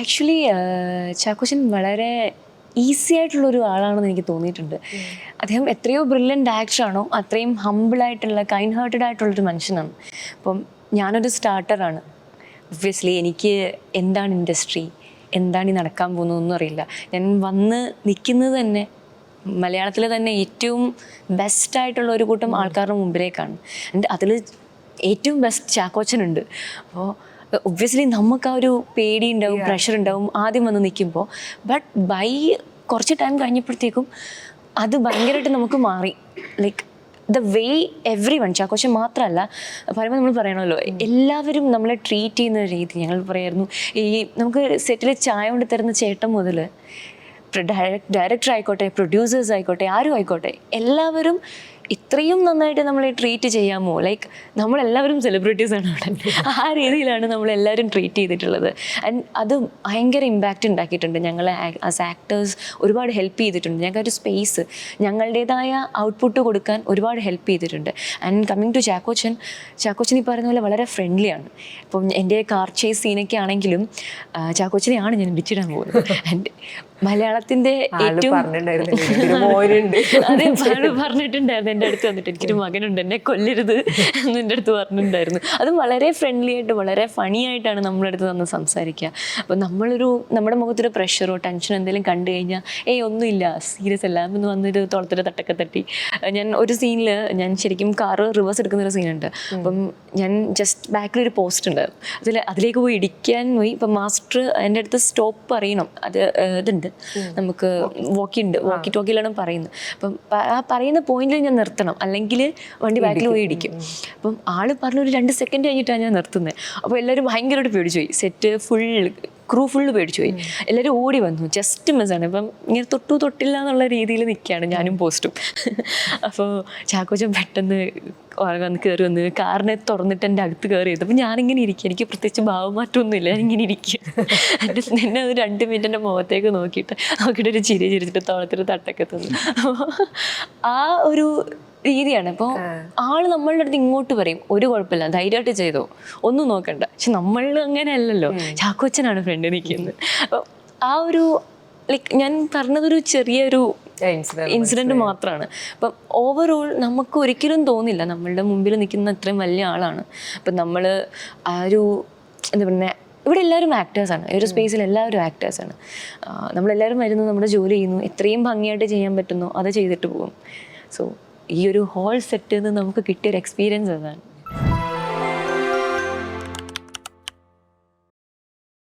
Actually Chackochan വളരെ easy ആയിട്ടുള്ളൊരു ആളാണെന്ന് എനിക്ക് തോന്നിയിട്ടുണ്ട്. അദ്ദേഹം എത്രയോ ബ്രില്യൻ്റ് ആക്ടറാണോ അത്രയും ഹമ്പിളായിട്ടുള്ള കൈൻഡ് ഹാർട്ടഡ് ആയിട്ടുള്ളൊരു മനുഷ്യനാണ്. അപ്പം ഞാനൊരു സ്റ്റാർട്ടറാണ്. ഒബ്വിയസ്ലി എനിക്ക് എന്താണ് ഇൻഡസ്ട്രി, എന്താണ് ഈ നടക്കാൻ പോകുന്നതെന്നൊന്നും അറിയില്ല. ഞാൻ വന്ന് നിൽക്കുന്നത് തന്നെ മലയാളത്തിലെ തന്നെ ഏറ്റവും ബെസ്റ്റായിട്ടുള്ള ഒരു കൂട്ടം ആൾക്കാരുടെ മുമ്പിലേക്കാണ്. ആൻഡ് അതിൽ ഏറ്റവും ബെസ്റ്റ് ചാക്കോച്ചനുണ്ട്. അപ്പോൾ ഒബ്വിയസ്ലി നമുക്ക് ആ ഒരു പേടി ഉണ്ടാവും, പ്രഷർ ഉണ്ടാവും ആദ്യം വന്ന് നിൽക്കുമ്പോൾ. ബട്ട് കുറച്ച് ടൈം കഴിഞ്ഞപ്പോഴത്തേക്കും അത് ഭയങ്കരമായിട്ട് നമുക്ക് മാറി. Like the way everyone, Chackochan മാത്രമല്ല, പറയുമ്പോൾ നമ്മൾ പറയണമല്ലോ, എല്ലാവരും നമ്മളെ ട്രീറ്റ് ചെയ്യുന്ന രീതി. ഞങ്ങൾ പറയായിരുന്നു, ഈ നമുക്ക് സെറ്റിൽ ചായ കൊണ്ട് തരുന്ന ചേട്ടൻ മുതൽ ഡയറക്ടർ ആയിക്കോട്ടെ, പ്രൊഡ്യൂസേഴ്സ് ആയിക്കോട്ടെ, ആരും ആയിക്കോട്ടെ, എല്ലാവരും ഇത്രയും നന്നായിട്ട് നമ്മളെ ട്രീറ്റ് ചെയ്യാമോ, ലൈക്ക് നമ്മളെല്ലാവരും സെലിബ്രിറ്റീസാണ് അവിടെ. ആ രീതിയിലാണ് നമ്മളെല്ലാവരും ട്രീറ്റ് ചെയ്തിട്ടുള്ളത്. ആൻഡ് അത് ഭയങ്കര ഇമ്പാക്റ്റ് ഉണ്ടാക്കിയിട്ടുണ്ട്. ഞങ്ങളെ ആസ് ആക്ടേഴ്സ് ഒരുപാട് ഹെൽപ്പ് ചെയ്തിട്ടുണ്ട്. ഞങ്ങൾക്ക് ഒരു സ്പേസ്, ഞങ്ങളുടേതായ ഔട്ട്പുട്ട് കൊടുക്കാൻ ഒരുപാട് ഹെൽപ്പ് ചെയ്തിട്ടുണ്ട്. ആൻഡ് കമ്മിങ് ടു ചാക്കോച്ചൻ ഈ പറയുന്ന പോലെ വളരെ ഫ്രണ്ട്ലിയാണ്. ഇപ്പം എൻ്റെ കാർ ചേസ് സീനൊക്കെ ആണെങ്കിലും ചാക്കോച്ചനെയാണ് ഞാൻ വിളിച്ചിടാൻ പോകുന്നത്. ആൻഡ് മലയാളത്തിൻ്റെ ഏറ്റവും അതെ പറഞ്ഞിട്ടുണ്ടായിരുന്നു എൻ്റെ അടുത്ത് വന്നിട്ട്, എനിക്കൊരു മകനുണ്ട്, എന്നെ കൊല്ലരുത് എന്ന് എൻ്റെ അടുത്ത് പറഞ്ഞിട്ടുണ്ടായിരുന്നു. അതും വളരെ ഫ്രണ്ട്ലി ആയിട്ട് വളരെ ഫണി ആയിട്ടാണ് നമ്മുടെ അടുത്ത് വന്ന് സംസാരിക്കുക. അപ്പോൾ നമ്മുടെ മുഖത്തൊരു പ്രഷറോ ടെൻഷനോ എന്തെങ്കിലും കണ്ടു കഴിഞ്ഞാൽ ഒന്നുമില്ല, സീരിയസ് അല്ല എന്ന് വന്നൊരു തുളത്തൊരു തട്ടൊക്കെ തട്ടി. ഞാൻ ഒരു സീനിൽ ഞാൻ ശരിക്കും കാറ് റിവേഴ്സ് എടുക്കുന്നൊരു സീനുണ്ട്. അപ്പം ഞാൻ ജസ്റ്റ് ബാക്കിലൊരു പോസ്റ്റ് ഉണ്ടായിരുന്നു, അതിലേക്ക് പോയി ഇടിക്കാൻ പോയി. ഇപ്പം മാസ്റ്റർ എൻ്റെ അടുത്ത് സ്റ്റോപ്പ് പറയണം, അത് ഇതുണ്ട് നമുക്ക് വോക്കി ടോക്കിയിലാണ് പറയുന്നത്. അപ്പം ആ പറയുന്ന പോയിന്റിൽ ഞാൻ നിർത്തണം, അല്ലെങ്കിൽ വണ്ടി ബാക്കിൽ പോയി ഇടിക്കും. അപ്പം ആള് പറഞ്ഞ ഒരു 2 സെക്കൻഡ് കഴിഞ്ഞിട്ടാണ് ഞാൻ നിർത്തുന്നത്. അപ്പോൾ എല്ലാവരും ഭയങ്കരമായിട്ട് പേടിച്ചു പോയി. സെറ്റ് ക്രൂ ഫുള്ള് പേടിച്ചു പോയി. എല്ലാവരും ഓടി വന്നു, ജസ്റ്റ് മിസ്സാണ്. അപ്പം ഇങ്ങനെ തൊട്ടില്ല എന്നുള്ള രീതിയിൽ നിൽക്കുകയാണ് ഞാനും പോസ്റ്റും. അപ്പോൾ ചാക്കോച്ചൻ പെട്ടെന്ന് കയറി വന്ന് കാറിനെ തുറന്നിട്ട് എൻ്റെ അകത്ത് കയറിയത്. അപ്പം ഞാനിങ്ങനെ ഇരിക്കുക, എനിക്ക് പ്രത്യേകിച്ച് ഭാവമാറ്റമൊന്നുമില്ല, ഞാനിങ്ങനെ ഇരിക്കുക. എൻ്റെ എന്നെ ഒരു 2 മിനിറ്റ് എൻ്റെ മുഖത്തേക്ക് നോക്കിയിട്ട് ഒരു ചിരിച്ചിട്ട് തോളത്തൊരു തട്ടൊക്കെ തന്നു. ആ ഒരു രീതിയാണ്. അപ്പോൾ ആള് നമ്മളുടെ അടുത്ത് ഇങ്ങോട്ട് പറയും, ഒരു കുഴപ്പമില്ല, ധൈര്യമായിട്ട് ചെയ്തോ, ഒന്നും നോക്കണ്ട. പക്ഷെ നമ്മൾ അങ്ങനെ അല്ലല്ലോ, ചാക്കോച്ചനാണ് ഫ്രണ്ട് നിൽക്കുന്നത്. അപ്പോൾ ആ ഒരു ലൈക്ക് ഞാൻ പറഞ്ഞതൊരു ചെറിയൊരു ഇൻസിഡൻറ്റ് മാത്രമാണ്. അപ്പം ഓവറോൾ നമുക്ക് ഒരിക്കലും തോന്നില്ല നമ്മളുടെ മുമ്പിൽ നിൽക്കുന്ന അത്രയും വലിയ ആളാണ്. അപ്പം നമ്മൾ ആ ഒരു എന്താ പറയുക, ഇവിടെ എല്ലാവരും ആക്ടേഴ്സാണ്, ഈ ഒരു സ്പേസിൽ എല്ലാവരും ആക്ടേഴ്സാണ്. നമ്മളെല്ലാവരും വരുന്നു, നമ്മുടെ ജോലി ചെയ്യുന്നു, എത്രയും ഭംഗിയായിട്ട് ചെയ്യാൻ പറ്റുന്നു അത് ചെയ്തിട്ട് പോകും. സോ ഈ ഒരു ഹോൾ സെറ്റിൽ നിന്ന് നമുക്ക് കിട്ടിയൊരു എക്സ്പീരിയൻസ് അതാണ്.